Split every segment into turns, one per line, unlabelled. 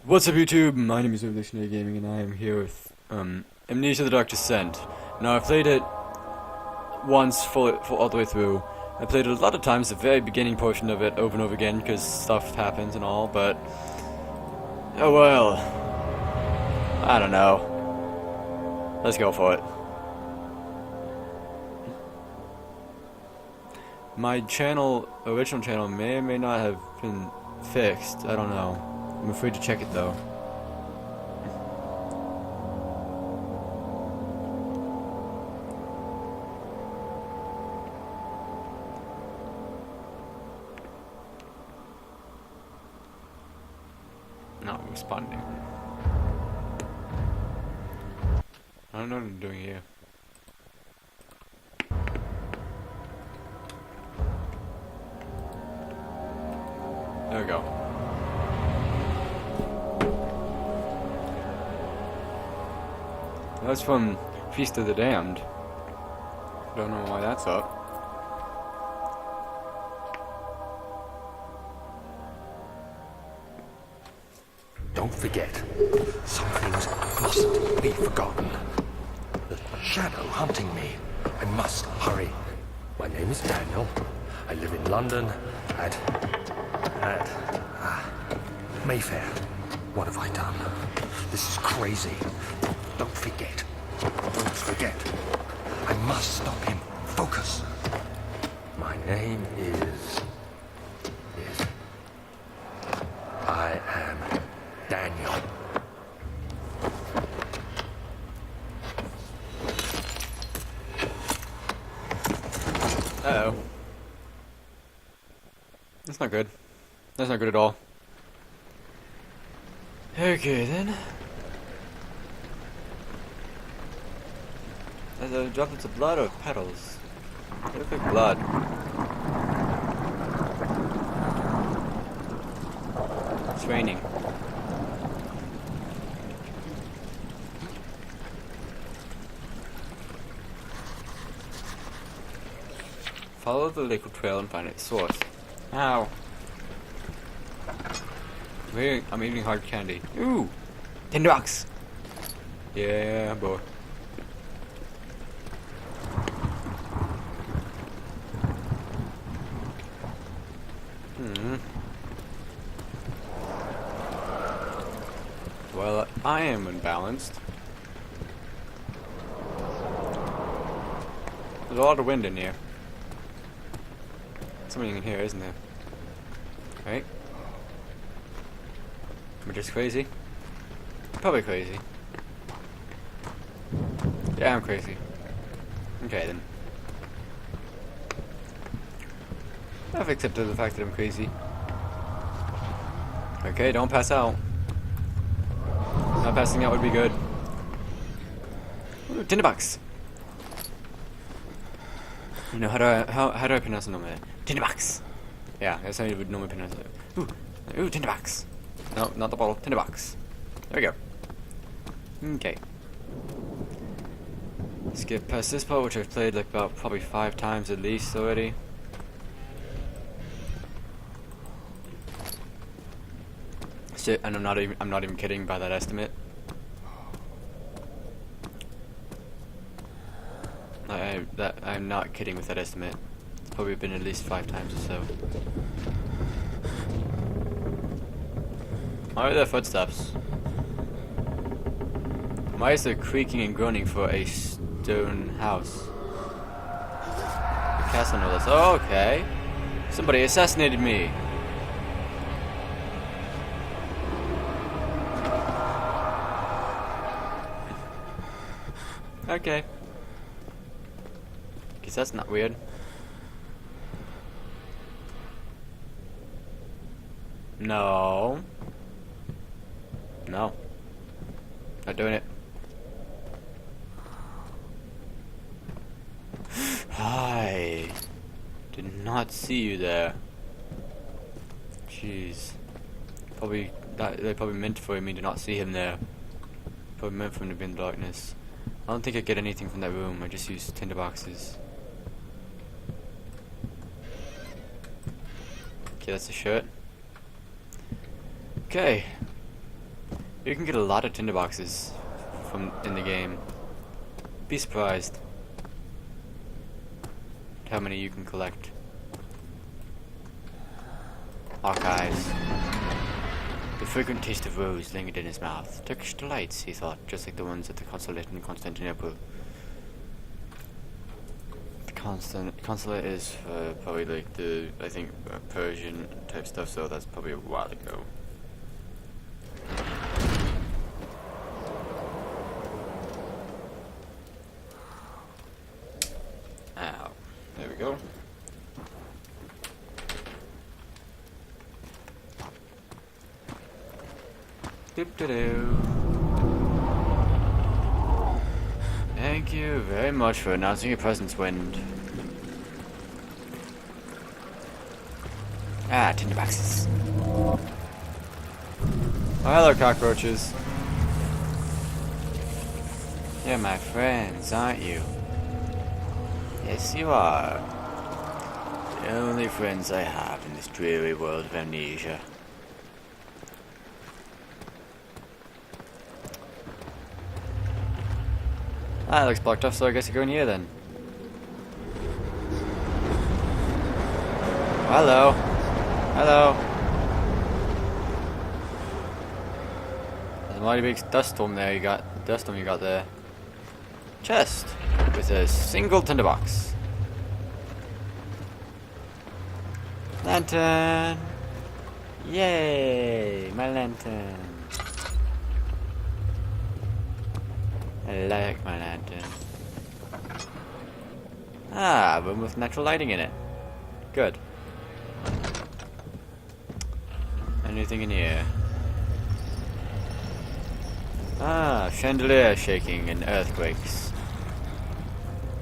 What's up YouTube? My name is RevGaming and I am here with Amnesia the Dark Descent. Now I've played it once all the way through. I played it a lot of times, the very beginning portion of it over and over again because stuff happens and all, but oh well. I don't know. Let's go for it. My original channel may or may not have been fixed. I don't know. I'm afraid to check it though. Not responding. I don't know what I'm doing here. There we go. That's from Feast of the Damned. Don't know why that's up.
Don't forget, some things mustn't be forgotten. The shadow hunting me. I must hurry. My name is Daniel. I live in London at Mayfair. What have I done? This is crazy. Don't forget. Don't forget. I must stop him. Focus. My name is... I am Daniel.
Uh-oh. That's not good. That's not good at all. Okay then. Are there droplets of blood or petals? They look like blood. It's raining. Follow the liquid trail and find its source. Ow. I'm eating hard candy. Ooh! $10! Yeah, boy. Well, I am unbalanced. There's a lot of wind in here. Something in here, isn't there? Right? We're just crazy? Probably crazy. Yeah, I'm crazy. Okay then. I've accepted the fact that I'm crazy. Okay, don't pass out. Not passing out would be good. Ooh, tinderbox. You know, how do I pronounce the name of it? Tinderbox. Yeah, that's how you would normally pronounce it. Ooh, tinderbox. No, not the bottle. Tinderbox. There we go. Okay. Let's get past this part, which I've played like about probably 5 times at least already. Shit, and I'm not even kidding by that estimate. I'm not kidding with that estimate. It's probably been at least 5 times or so. Why are there footsteps? Why is there creaking and groaning for a stone house? The castle no less. Oh, okay. Somebody assassinated me. Okay. Guess that's not weird. No. No. Not doing it. Hi. Did not see you there. Jeez. They probably meant for me to not see him there. Probably meant for him to be in the darkness. I don't think I get anything from that room. I just used tinderboxes. Okay, that's a shirt. Okay. You can get a lot of tinderboxes from in the game. Be surprised how many you can collect. Archives. The fragrant taste of rose lingered in his mouth. Turkish delights, he thought, just like the ones at the consulate in Constantinople. The consulate is probably like the, I think, Persian type stuff, so that's probably a while ago. Ow. There we go. Doop-de-doo. Thank you very much for announcing your presence, Wind. Ah, tinderboxes. Oh, hello, cockroaches. You're my friends, aren't you? Yes, you are. The only friends I have in this dreary world of amnesia. Ah, it looks blocked off, so I guess I go in here then. Hello. Hello. There's a mighty big dust storm there you got there. Chest with a single tinderbox. Lantern. Yay, my lantern. I like my lantern. Ah, a room with natural lighting in it. Good. Anything in here? Ah, chandelier shaking and earthquakes.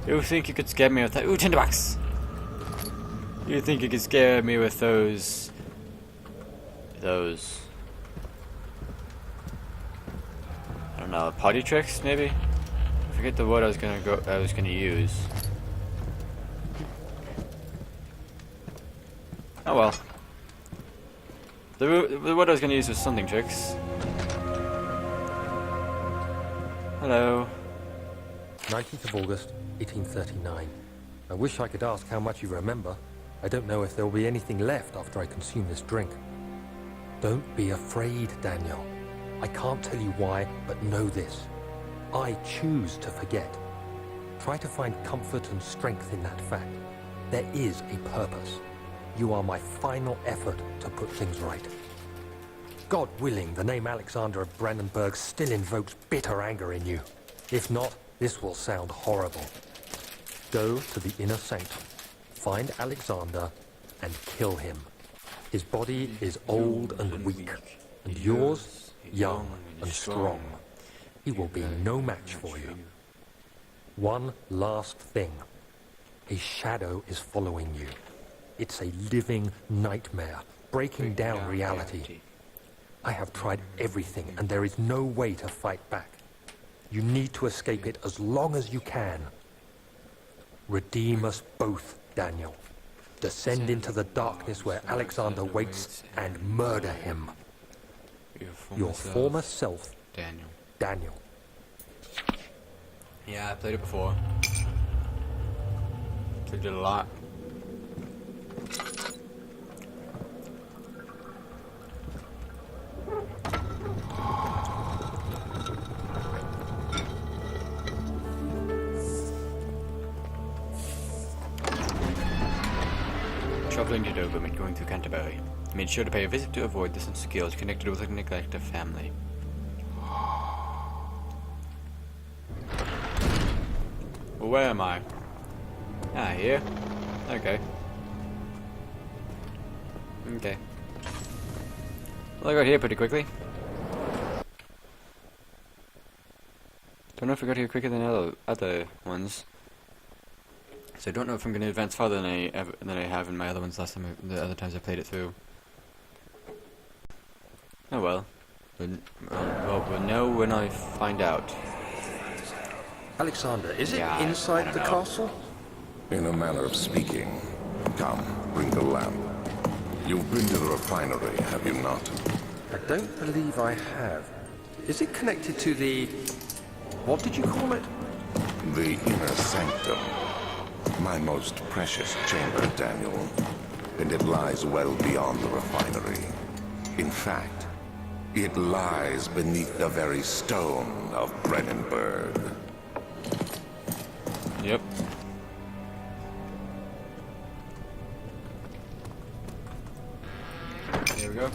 You think you could scare me with that? Ooh, tinderbox! You think you could scare me with those... I don't know, potty tricks, maybe? I forget the word I was gonna use. Oh well. The word I was gonna use was something tricks. Hello.
19th of August, 1839. I wish I could ask how much you remember. I don't know if there will be anything left after I consume this drink. Don't be afraid, Daniel. I can't tell you why, but know this. I choose to forget. Try to find comfort and strength in that fact. There is a purpose. You are my final effort to put things right. God willing, the name Alexander of Brandenburg still invokes bitter anger in you. If not, this will sound horrible. Go to the inner sanctum, find Alexander, and kill him. His body is old and weak, and yours, young and strong. He will be no match for you. One last thing. A shadow is following you. It's a living nightmare, breaking down reality. I have tried everything, and there is no way to fight back. You need to escape it as long as you can. Redeem us both, Daniel. Descend into the darkness where Alexander waits and murder him. Your former self, Daniel.
Yeah, I played it before. Played it a lot. Traveling to Dover meant going through Canterbury. He made sure to pay a visit to avoid the sense of guilt connected with a neglected family. Well, where am I? Ah, here? Okay. Okay. Well, I got here pretty quickly. Don't know if I got here quicker than other ones. So I don't know if I'm going to advance farther than I have in my other ones the other times I played it through. Oh well. We'll know when I find out.
Alexander, is it inside the castle?
In a manner of speaking. Come, bring the lamp. You've been to the refinery, have you not?
I don't believe I have. Is it connected to the... what did you call it?
The inner sanctum. My most precious chamber, Daniel. And it lies well beyond the refinery. In fact, it lies beneath the very stone of Brennenburg.
Yep. There we go.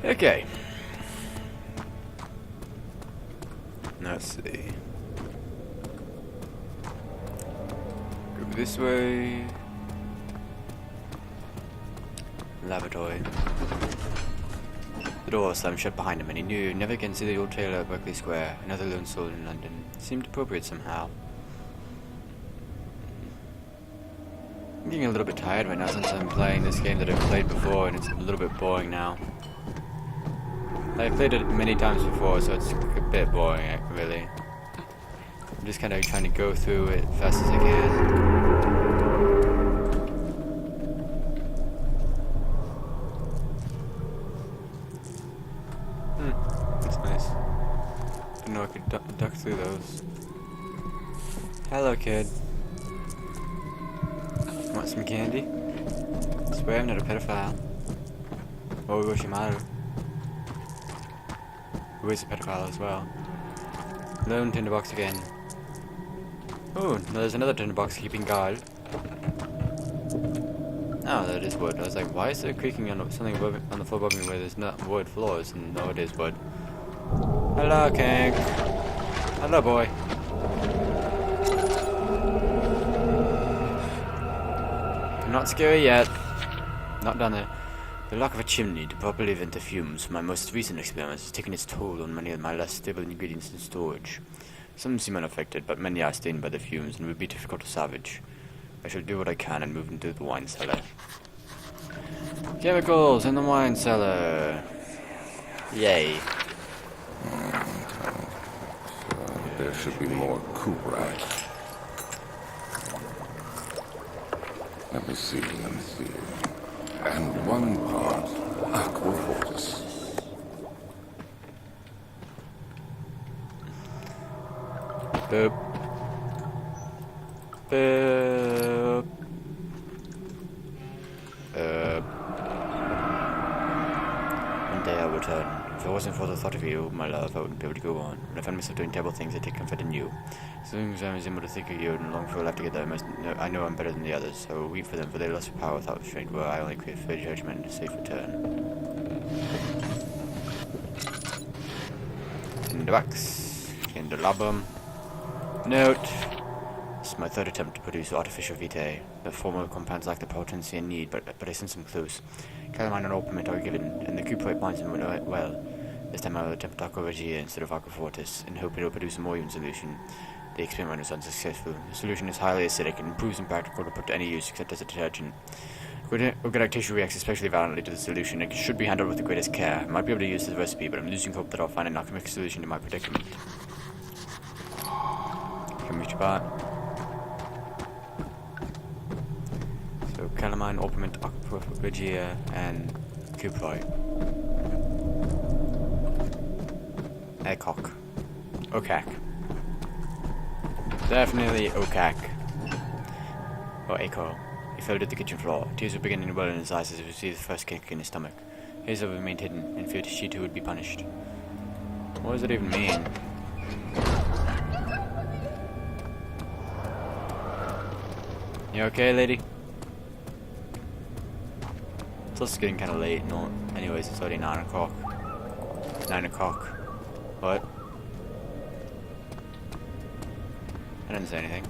Okay. Let's see. Go this way. Laboratory. The door slammed shut behind him, and he knew never again see the old tailor at Berkeley Square, another lone soul in London. Seemed appropriate somehow. I'm getting a little bit tired right now since I'm playing this game that I've played before, and it's a little bit boring now. I've played it many times before, so it's a bit boring, really. I'm just kind of trying to go through it as fast as I can. That's nice. Didn't know I could duck through those. Hello, kid. Want some candy? I swear I'm not a pedophile. Or Orochimaru, who is a pedophile as well. Lone tinderbox again. Oh, no, there's another tinderbox keeping guard. Oh, that is wood. I was like, why is there creaking on something above, on the floor above me where there's not wood floors? And no, it is wood. Hello, King. Hello, boy. I'm not scary yet. Not done there. The lack of a chimney to properly vent the fumes from my most recent experiments has taken its toll on many of my less stable ingredients in storage. Some seem unaffected, but many are stained by the fumes and would be difficult to salvage. I shall do what I can and move into the wine cellar. Chemicals in the wine cellar! Yay.
There should be more Kubrak. Let me see. And one part Aquafortis.
Boop. Boop. One day I'll return. If it wasn't for the thought of you, my love, I wouldn't be able to go on. When I find myself doing terrible things, I take comfort in you. As long as I was able to think of you and long for a life together, I know I'm better than the others. I will weep for them, for they lost for power without restraint, where I only crave for judgment and a safe return. In the box. In the labum. Note. This is my third attempt to produce artificial vitae. The former compounds lack the potency and need, but I sense some clues. Calamine and Orpiment are given, and the cuprite binds them well. This time I will attempt Aqua Regia instead of Aquafortis, in hope it will produce a more even solution. The experiment was unsuccessful. The solution is highly acidic and proves impractical to put to any use except as a detergent. Organic tissue reacts especially violently to the solution. It should be handled with the greatest care. I might be able to use this recipe, but I'm losing hope that I'll find an alchemic solution to my predicament. Chemistry part. So calamine, Orpiment, Aqua Regia, and cuprite. Ecock. Okak. Definitely Okak. Or Echo. He fell to the kitchen floor. Tears were beginning to well in his eyes as he received the first kick in his stomach. Hazel remained hidden, and feared she too would be punished. What does it even mean? You okay, lady? It's also getting kind of late. No, anyways, it's already 9 o'clock. 9 o'clock. What? I didn't say anything.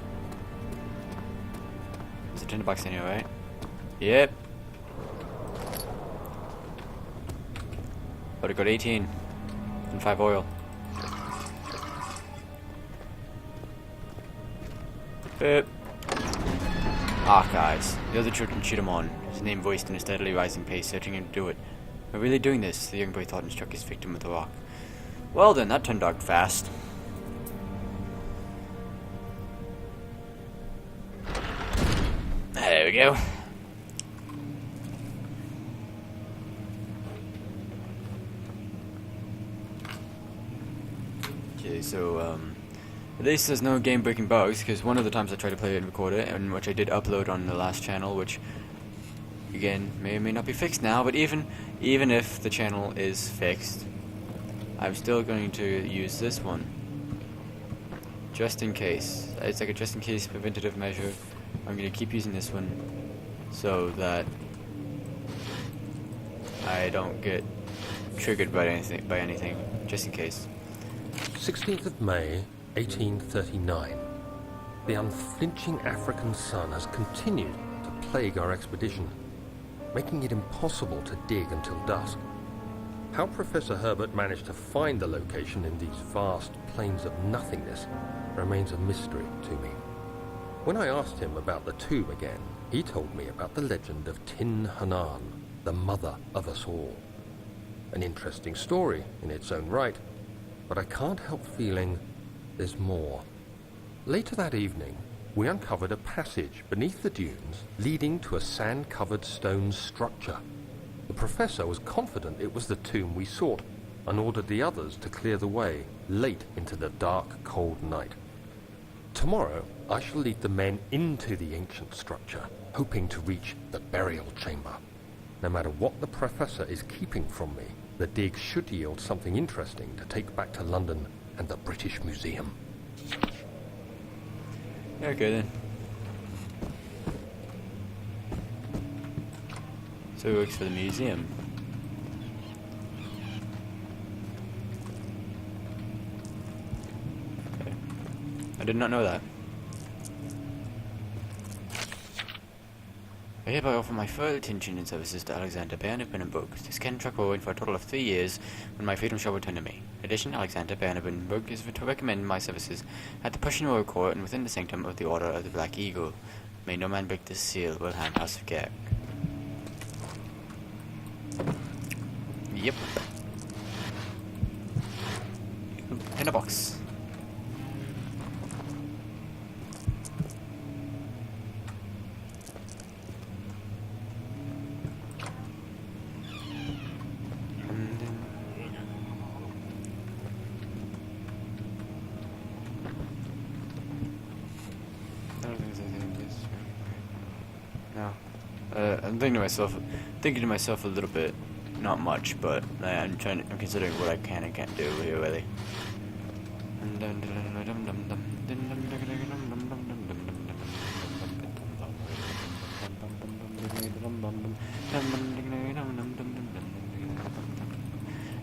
There's a tinderbox in here, right? Yep. But I got 18 and 5 oil. Boop. Ah, guys. The other children cheered him on, his name voiced in a steadily rising pace, urging him to do it. We're really doing this, the young boy thought, and struck his victim with a rock. Well then, that turned out fast. we go. Okay, so at least there's no game-breaking bugs, because one of the times I tried to play it and record it, and which I did upload on the last channel, which again may or may not be fixed now, but even if the channel is fixed, I'm still going to use this one just in case. It's like a just in case preventative measure. I'm going to keep using this one so that I don't get triggered by anything, just in case.
16th of May, 1839. The unflinching African sun has continued to plague our expedition, making it impossible to dig until dusk. How Professor Herbert managed to find the location in these vast plains of nothingness remains a mystery to me. When I asked him about the tomb again, he told me about the legend of Tin Hanan, the mother of us all. An interesting story in its own right, but I can't help feeling there's more. Later that evening, we uncovered a passage beneath the dunes leading to a sand-covered stone structure. The professor was confident it was the tomb we sought and ordered the others to clear the way late into the dark, cold night. Tomorrow, I shall lead the men into the ancient structure, hoping to reach the burial chamber. No matter what the professor is keeping from me, the dig should yield something interesting to take back to London and the British Museum.
Okay then. So it works for the museum. Okay. I did not know that. I hereby offer my full attention and services to Alexander, Baron of Benenburg. This contract will run for a total of 3 years, when my freedom shall return to me. In addition, Alexander, Baron of Benenburg is to recommend my services at the Prussian Royal Court and within the sanctum of the Order of the Black Eagle. May no man break this seal, Wilhelm House of Gerg. Yep. In a box. I'm thinking to myself a little bit, not much, but I'm considering what I can and can't do here, really.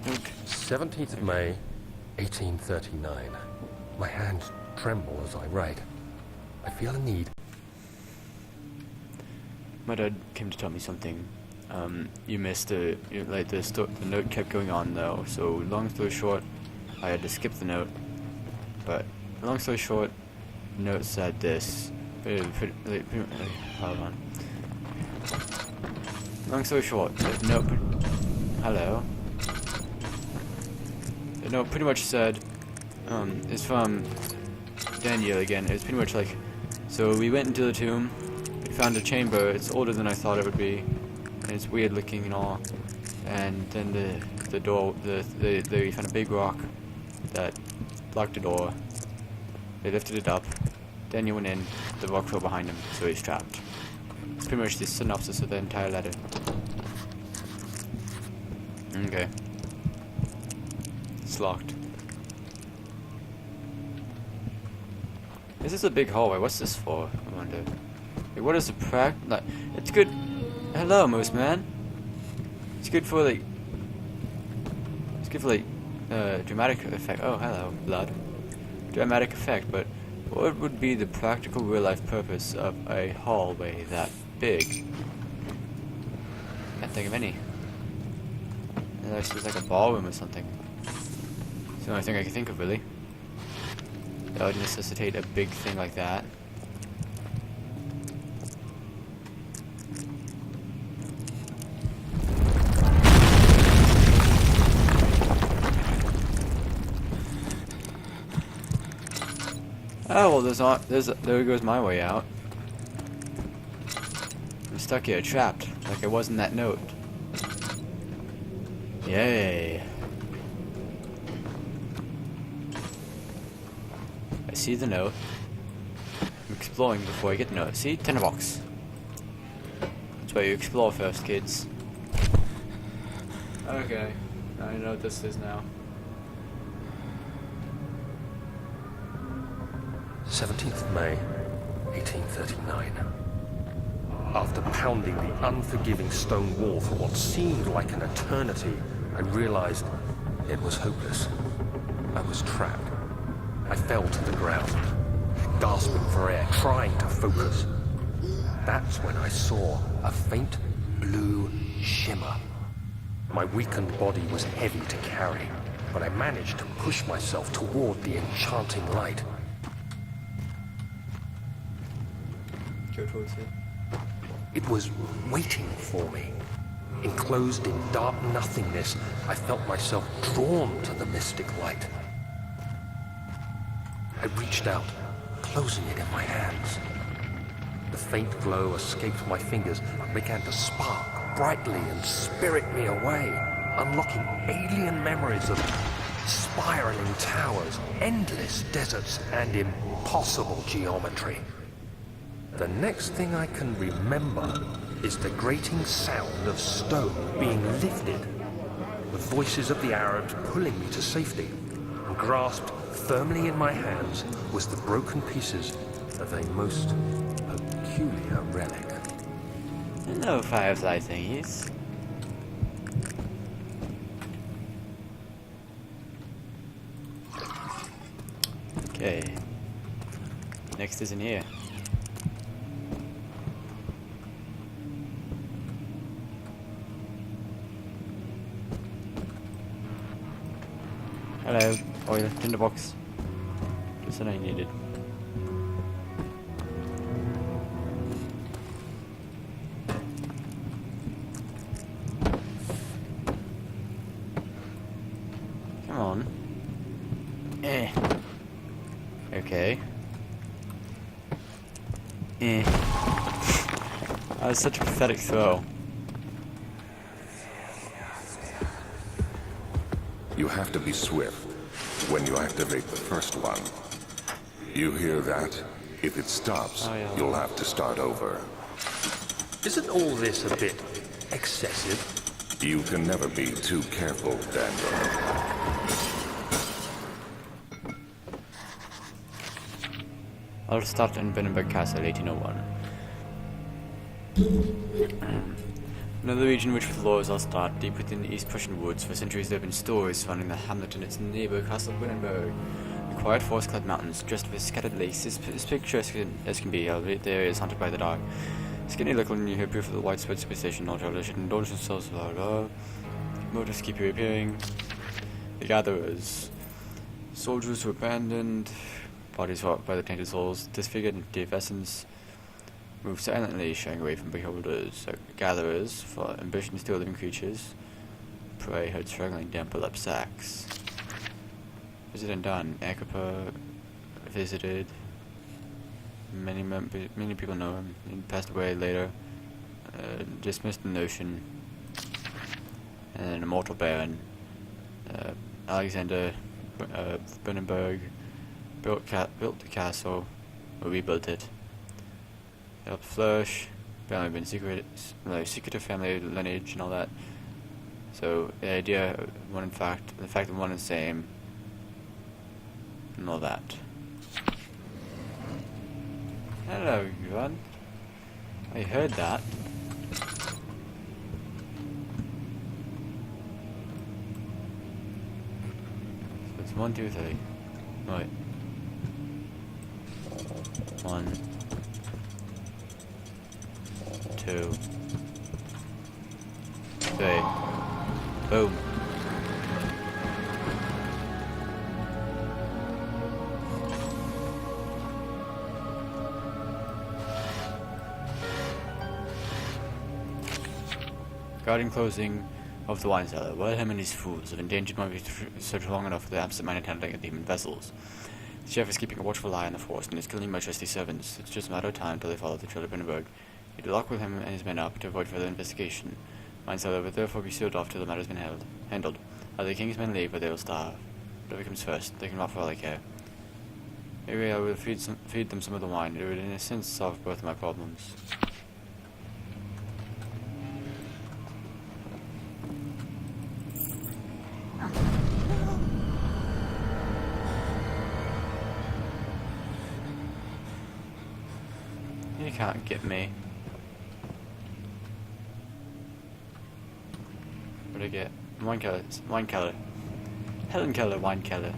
Okay.
17th of May, 1839. My hands tremble as I write. I feel a need.
My dad came to tell me something. You missed the note kept going on though, so long story short, I had to skip the note. But long story short, the note said this. Hold on. Long story short, the note. Hello. The note pretty much said, it's from Daniel again. It's pretty much like, so we went into the tomb. We found a chamber. It's older than I thought it would be, and it's weird looking and all. And then the door, they found a big rock that blocked the door. They lifted it up. Daniel went in. The rock fell behind him, so he's trapped. It's pretty much the synopsis of the entire letter. Okay. It's locked. This is a big hallway. What's this for? I wonder. Like, what is the like? It's good. Hello, Moose Man. It's good for like. It's good for like dramatic effect. Oh, hello, blood. Dramatic effect, but what would be the practical real-life purpose of a hallway that big? Can't think of any. Unless it's like a ballroom or something. It's the only thing I can think of, really. That would necessitate a big thing like that. Oh well, there goes my way out. stuck here, trapped, like I was in that note. Yay. I see the note. I'm exploring before I get the note. See? Tinderbox. That's where you explore first, kids. Okay. I know what this is now.
17th of May, 1839. After pounding the unforgiving stone wall for what seemed like an eternity, I realized it was hopeless. I was trapped. I fell to the ground, gasping for air, trying to focus. That's when I saw a faint blue shimmer. My weakened body was heavy to carry, but I managed to push myself toward the enchanting light.
Go towards it.
It was waiting for me. Enclosed in dark nothingness, I felt myself drawn to the mystic light. I reached out, closing it in my hands. The faint glow escaped my fingers and began to spark brightly and spirit me away, unlocking alien memories of spiraling towers, endless deserts, and impossible geometry. The next thing I can remember is the grating sound of stone being lifted, the voices of the Arabs pulling me to safety, and grasped firmly in my hands was the broken pieces of a most peculiar relic.
Hello, firefly thingies. Okay. Next is in here. Hello. Oh, you left in the box. Just what I needed. Come on. Okay. That was such a pathetic throw.
You have to be swift when you activate the first one. You hear that? If it stops,
Oh, yeah.
you'll have to start over.
Isn't all this a bit excessive?
You can never be too careful, Daniel.
I'll start in Benenberg Castle, 1801. Another region which with laws I'll start deep within the East Prussian woods. For centuries there have been stories surrounding the hamlet and its neighbour, Castle Benenberg. The quiet forest-clad mountains, dressed with scattered lakes, as picturesque as can be, albeit the area is haunted by the dark. Skinny look when you hear proof of the widespread superstition, all travelers should indulge themselves without motives keep reappearing. The gatherers. Soldiers who abandoned, bodies wrought by the tainted souls, disfigured and deaf essence, move silently, shying away from beholders. Gatherers, for ambition to steal living creatures. Prey heard struggling down pull-up sacks. Visit and done. Agrippa visited. Many people know him. He passed away later. Dismissed the notion. And an immortal baron. Alexander Bunenberg built the castle, or rebuilt it. Helped flourish. Apparently been secretive family lineage and all that. So the idea, the fact that one is the same, and all that. Hello, everyone. I heard that. So it's 1, 2, 3. Wait. 1, 2, 3. Boom. Guarding closing of the wine cellar. Wilhelm and his fools have endangered my research long enough for the absent-minded handling of the human vessels. The chef is keeping a watchful eye on the force and is killing my trusty servants. It's just a matter of time till they follow the trail of Hindenburg. He'd lock with him and his men up to avoid further investigation. Mine cellar would therefore be sealed off till the matter's been handled. Either the king's men leave or they will starve. Whatever comes first, they can rot for all I care. Maybe I will feed them some of the wine. It would in a sense solve both of my problems. You can't get me. What did I get? Wine cellar. Wine cellar. Helen Keller, wine cellar.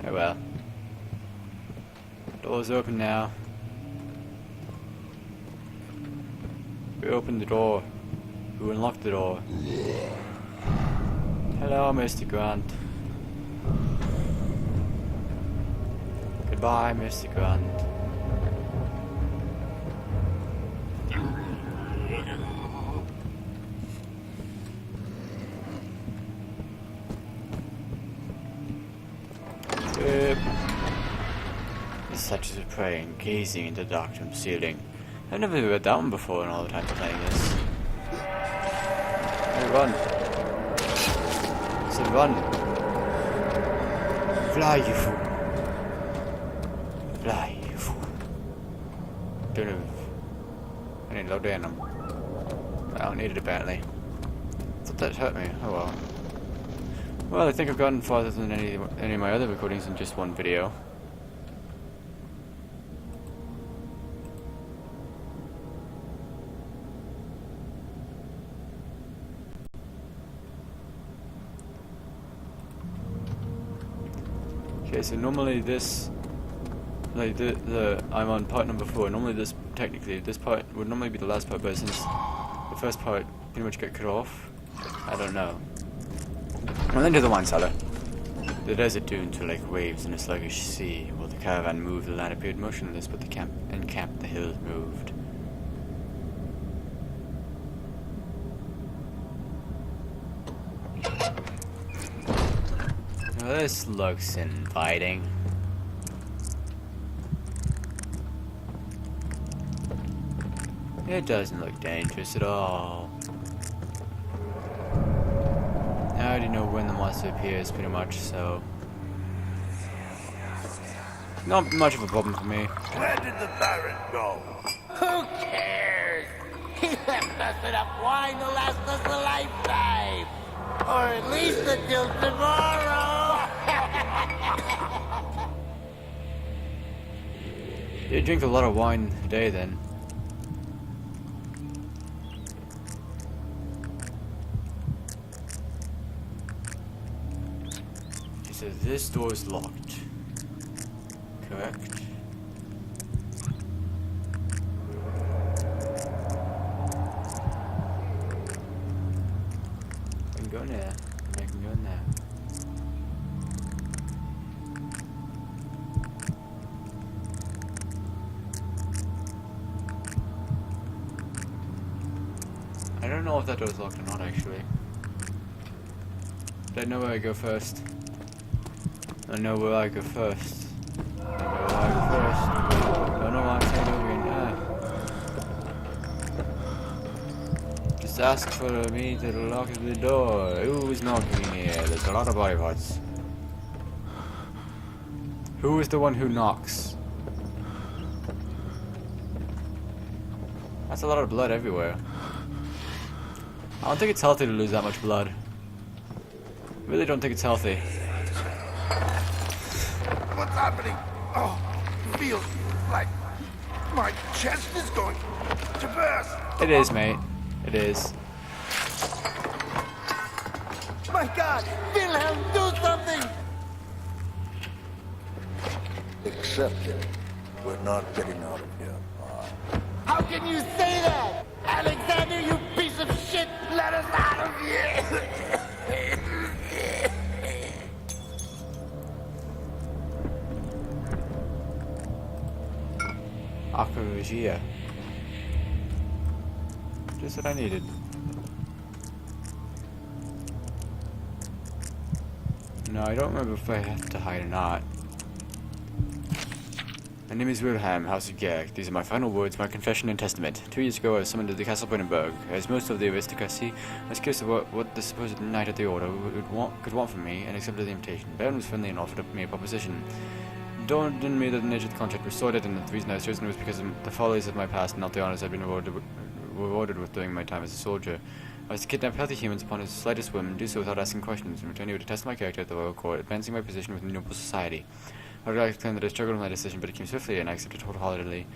Oh well. Door's open now. We opened the door. We unlocked the door. Hello, Mr. Grant. Goodbye, Mr. Grant. The statues of praying, gazing into the dark room ceiling. I've never read that one before in all the time playing this. Hey, run! I said run! Fly, you fool! Fly, you fool! Don't move. I need to load in them. I don't need it apparently. Thought that hurt me. Oh well. Well, I think I've gotten farther than any of my other recordings in just one video. Okay, so normally this, like I'm on part number 4. Normally this part would normally be the last part, but since the first part pretty much got cut off, I don't know. Well, then to the wine cellar. The desert dune to like waves in a sluggish sea. While the caravan moved, the land appeared motionless, but the camp the hills moved. Well, this looks inviting. It doesn't look dangerous at all. I already know when the monster appears, pretty much, so... not much of a problem for me.
Where did the Baron go? Who cares? He left us enough wine to last us a lifetime. Or at least until tomorrow.
You drink a lot of wine a day, then. So this door is locked. Correct? I can go in there. I can go in there. I don't know if that door is locked or not, actually. Don't know where I go first. I know where I go first. I know where I go first. Don't know why I'm saying over here. Just ask for me to lock the door. Who's knocking here? There's a lot of body parts. Who is the one who knocks? That's a lot of blood everywhere. I don't think it's healthy to lose that much blood. I really don't think it's healthy.
What's happening? Oh, it feels like my chest is going to burst.
It is, mate. It is.
My God! Wilhelm, do something!
Accept it. We're not getting out of here.
How can you say that? Alexander, you piece of shit! Let us out of here!
Aquaregia. Just what I needed. No, I don't remember if I have to hide or not. My name is Wilhelm, House of Gerg. These are my final words, my confession and testament. 2 years ago I was summoned to the Castle Brandenburg. As most of the aristocracy, I was curious about what the supposed Knight of the Order could want from me, and accepted the invitation. Baron was friendly and offered up me a proposition. Dawned in me that the nature of the contract was sordid, and that the reason I was chosen was because of the follies of my past, not the honors I've been rewarded with during my time as a soldier. I was to kidnap healthy humans upon his slightest whim, and do so without asking questions, in return he would test my character at the royal court, advancing my position within noble society. I would like to claim that I struggled with my decision, but it came swiftly, and I accepted wholeheartedly.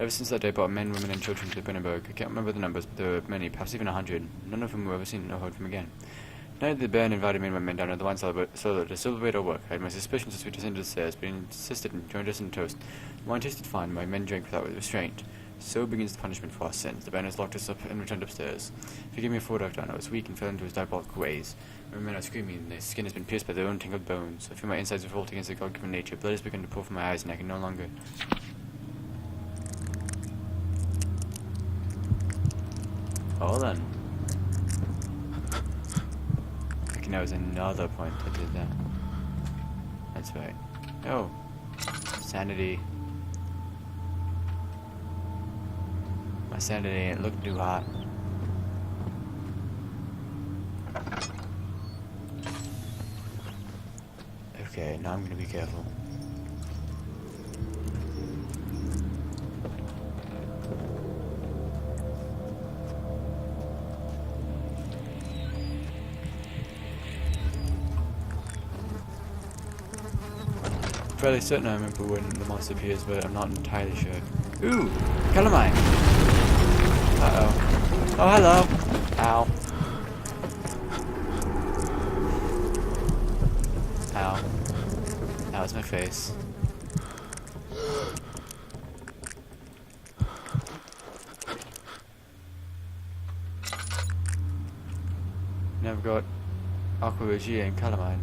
Ever since that day, I brought men, women, and children to the Brandenburg. I can't remember the numbers, but there were many, perhaps even 100, none of whom were ever seen or heard from again. Tonight, the Baron invited me and my men down to the wine cellar to celebrate our work. I had my suspicions as we descended the stairs, but he insisted and joined us in toast. The wine tasted fine, my men drank without restraint. So begins the punishment for our sins. The Baron has locked us up and returned upstairs. Forgive me for what I've done. I was weak and fell into his diabolical ways. My men are screaming, and their skin has been pierced by their own tangled bones. I feel my insides revolt against their God-given nature. Blood has begun to pour from my eyes, and I can no longer... Oh, then. I reckon that was another point that did that. That's right. Oh. Sanity. My sanity ain't looking too hot. Okay, now I'm gonna be careful. Fairly certain I remember when the monster appears, but I'm not entirely sure. Ooh! Calamine! Uh-oh. Oh, hello! Ow. Ow. That was my face. Now I've got Aqua Regia and Calamine.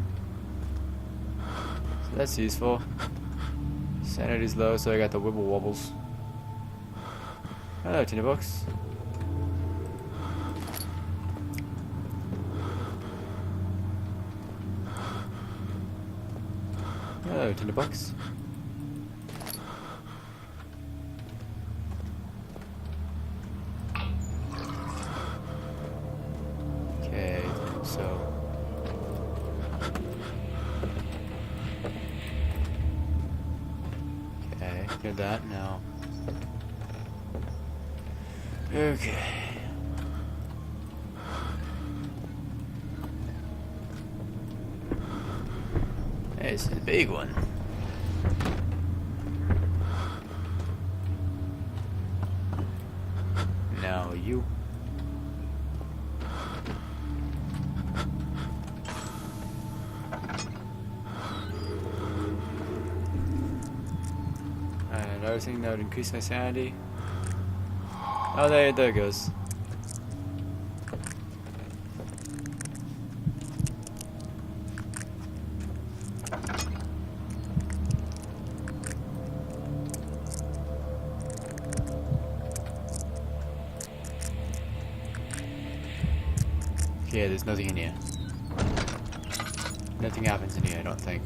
So that's useful. Sanity's low, so I got the wibble wobbles. Hello, tinderbox. Hello, tinderbox. Okay, so... Okay, did that now. Okay. Hey, this is a big one. Now you. And another thing that would increase my sanity. Oh, there it goes. Yeah, there's nothing in here. Nothing happens in here, I don't think.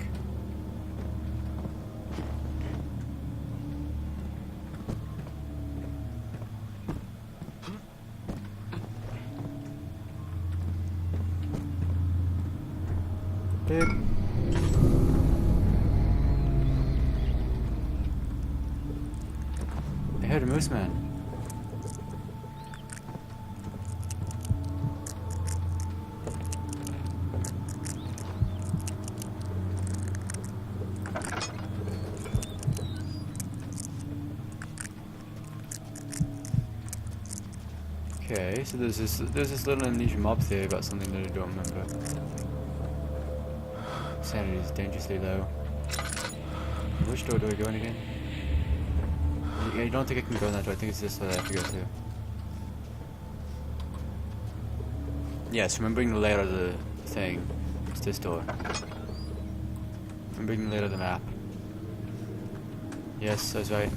Beep. I heard a moose man. Okay, so there's this little amnesia mob theory about something that I don't remember. Sanity is dangerously low. Which door do I go in again? I don't think I can go in that door. I think it's this way I have to go to. Yes, remembering the layout of the thing. It's this door. Remembering the layout of the map. Yes, I was right.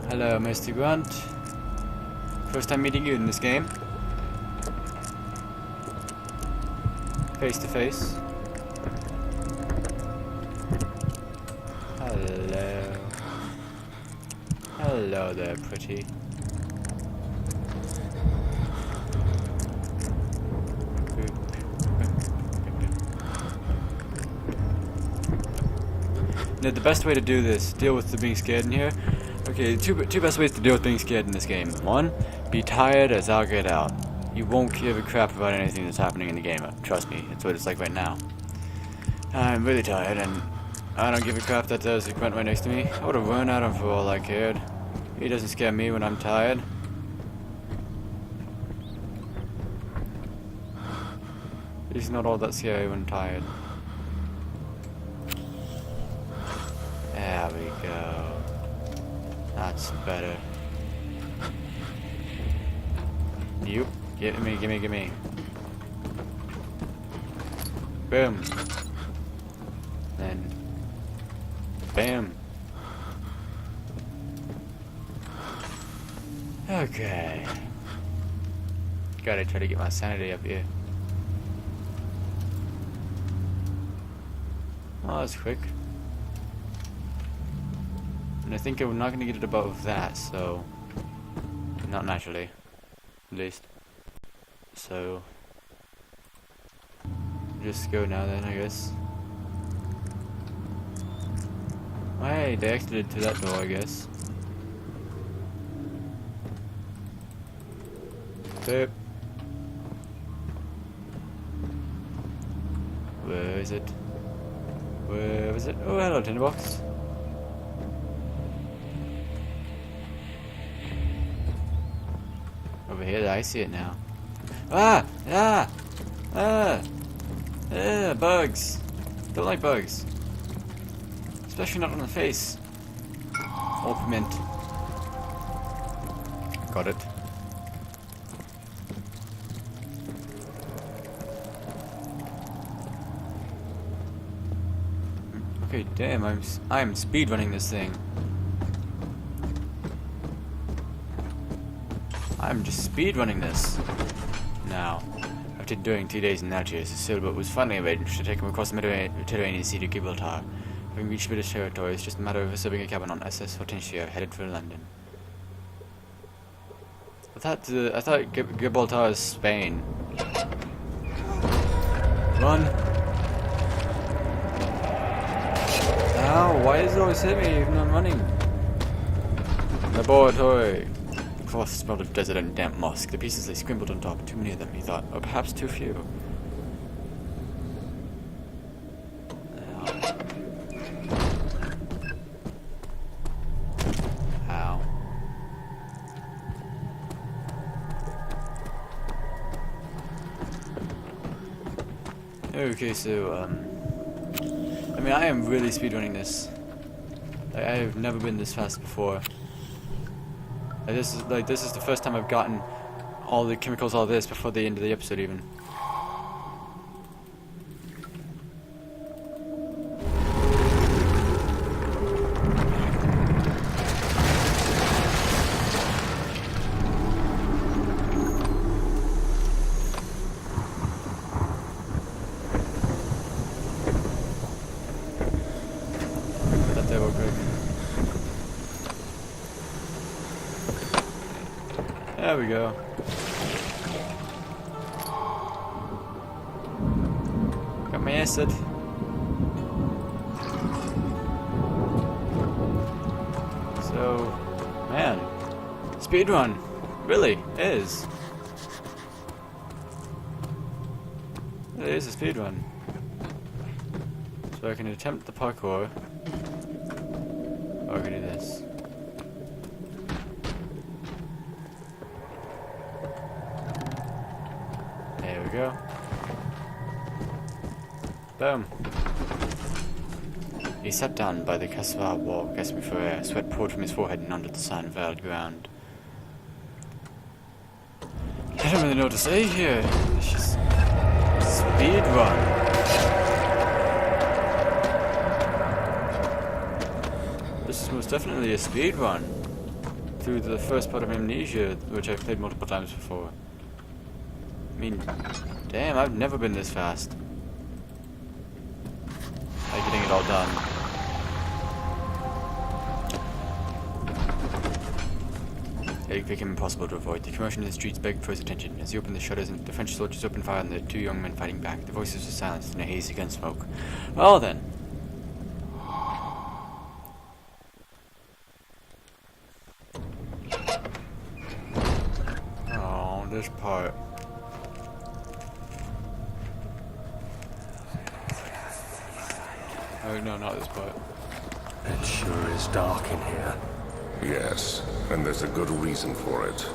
Hello, Mr. Grunt. First time meeting you in this game. face to face. Hello. Hello there, pretty. Now, the best way to do this, deal with the being scared in here. Okay, two best ways to deal with being scared in this game. One, be tired as I'll get out. You won't give a crap about anything that's happening in the game. Trust me, it's what it's like right now. I'm really tired, and I don't give a crap that there's a grunt right next to me. I would have run at him for all I cared. He doesn't scare me when I'm tired. He's not all that scary when tired. There we go. That's better. You, gimme. Boom. Then, bam. Okay. Gotta try to get my sanity up here. Oh, that's quick. And I think I'm not going to get it above that, so... Not naturally. At least. So... Just go now then, I guess. Hey, they exited to that door, I guess. Boop. Where is it? Where is it? Oh, hello, tinderbox. Over here, I see it now. Ah! Ah! Ah! Ah! Bugs! Don't like bugs. Especially not on the face. Or piment. Got it. Okay, damn, I'm speedrunning this thing. I'm just speedrunning this. Now, after doing 2 days in Algiers, the sailboat was finally arranged to take him across the Mediterranean Sea to Gibraltar. Having reached British territory, it's just a matter of serving a cabin on SS Hortensia, headed for London. I thought Gibraltar is Spain. Run! Ow, why does it always hit me even when I'm running? Laboratory. The cloth smelled of desert and damp musk. The pieces lay scrambled on top. Too many of them, he thought. Or perhaps too few. Ow. Okay, so, I mean, I am really speedrunning this. I have never been this fast before. This is the first time I've gotten all the chemicals, all this, before the end of the episode even. There we go. Got my acid. So, man, speedrun really is. It is a speedrun. So I can attempt the parkour. Or I can do this. There we go. Boom. He sat down by the Casvar wall, gasping for air. Sweat poured from his forehead and onto the sand-veiled ground. I don't really know what to say here. It's just speedrun. This is most definitely a speedrun through the first part of Amnesia, which I've played multiple times before. I mean, damn, I've never been this fast. it all done. It became impossible to avoid. The commotion in the streets begged for his attention. As he opened the shutters, the French soldiers opened fire on the two young men fighting back. The voices were silenced in a hazy gun smoke. Well then. Oh, this part. Oh no, not this part.
It sure is dark in here.
Yes, and there's a good reason for it.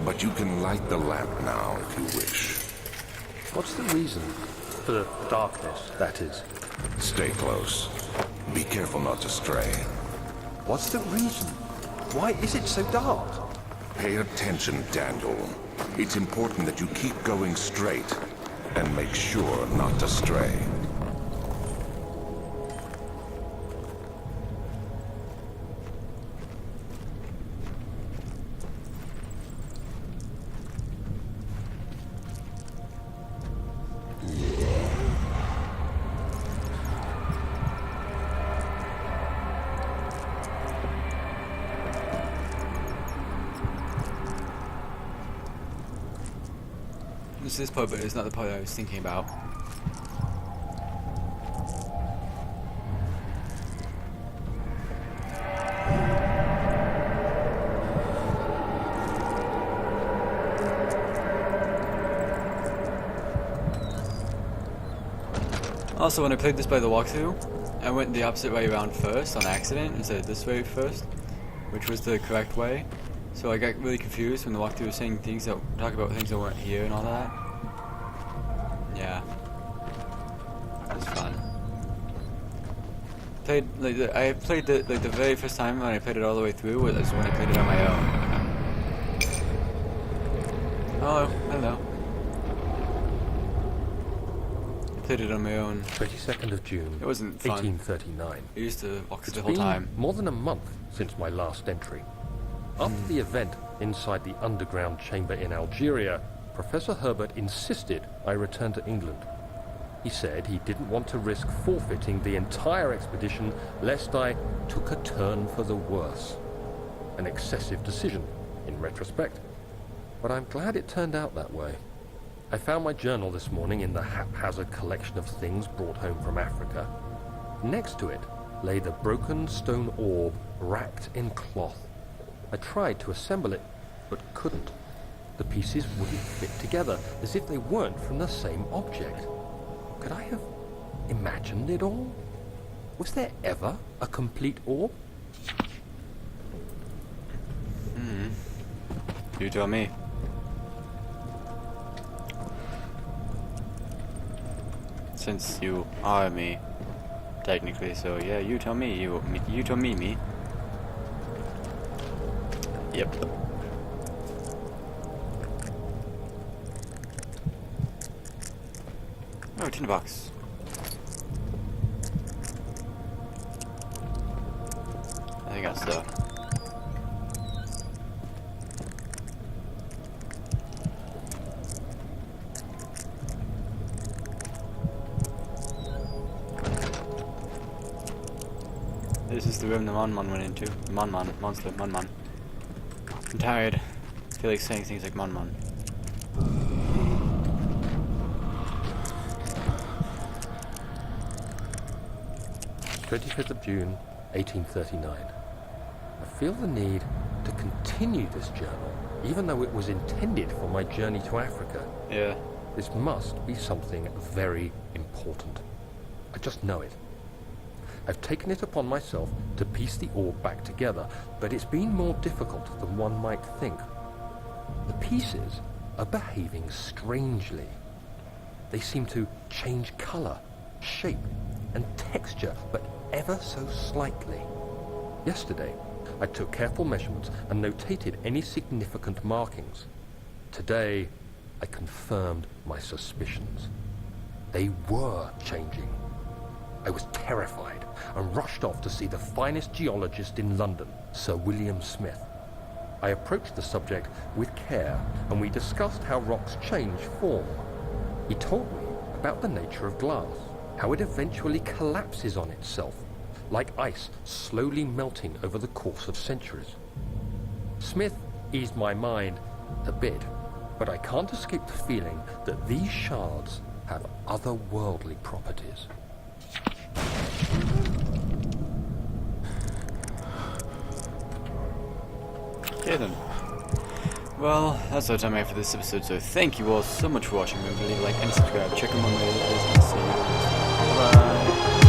But you can light the lamp now if you wish.
What's the reason? For the darkness, that is.
Stay close. Be careful not to stray.
What's the reason? Why is it so dark?
Pay attention, Daniel. It's important that you keep going straight and make sure not to stray.
It's this part, but it's not the part I was thinking about. Also, when I played this by the walkthrough, I went the opposite way around first on accident instead of this way first, which was the correct way. So I got really confused when the walkthrough was saying things that talk about things that weren't here and all that. Yeah, it was fun. Played I played the very first time when I played it all the way through was when I played it on my own. Oh, hello. I played it on my own.
22nd of June,
It wasn't fun.
1839.
I used to walk through
It's
the whole
been
time.
more than a month since my last entry. After the event inside the underground chamber in Algeria, Professor Herbert insisted I return to England. He said he didn't want to risk forfeiting the entire expedition lest I took a turn for the worse. An excessive decision, in retrospect. But I'm glad it turned out that way. I found my journal this morning in the haphazard collection of things brought home from Africa. Next to it lay the broken stone orb wrapped in cloth. I tried to assemble it, but couldn't. The pieces wouldn't fit together, as if they weren't from the same object. Could I have imagined it all? Was there ever a complete orb?
You tell me. Since you are me, technically, so yeah, you tell me. You tell me. Yep. Oh, tinderbox. I think that's stuff. This is the room the Mon went into. Monster, Mon. I'm tired. I feel like saying things like Mon.
25th of June, 1839. I feel the need to continue this journal, even though it was intended for my journey to Africa.
Yeah.
This must be something very important. I just know it. I've taken it upon myself to piece the orb back together, but it's been more difficult than one might think. The pieces are behaving strangely. They seem to change color, shape, and texture, but ever so slightly. Yesterday, I took careful measurements and notated any significant markings. Today, I confirmed my suspicions. They were changing. I was terrified and rushed off to see the finest geologist in London, Sir William Smith. I approached the subject with care, and we discussed how rocks change form. He told me about the nature of glass, how it eventually collapses on itself, like ice slowly melting over the course of centuries. Smith eased my mind a bit, but I can't escape the feeling that these shards have otherworldly properties.
Okay then. Well, that's all the time I have for this episode, so thank you all so much for watching. Remember to leave a like and subscribe. Check them on my videos and see you. Bye.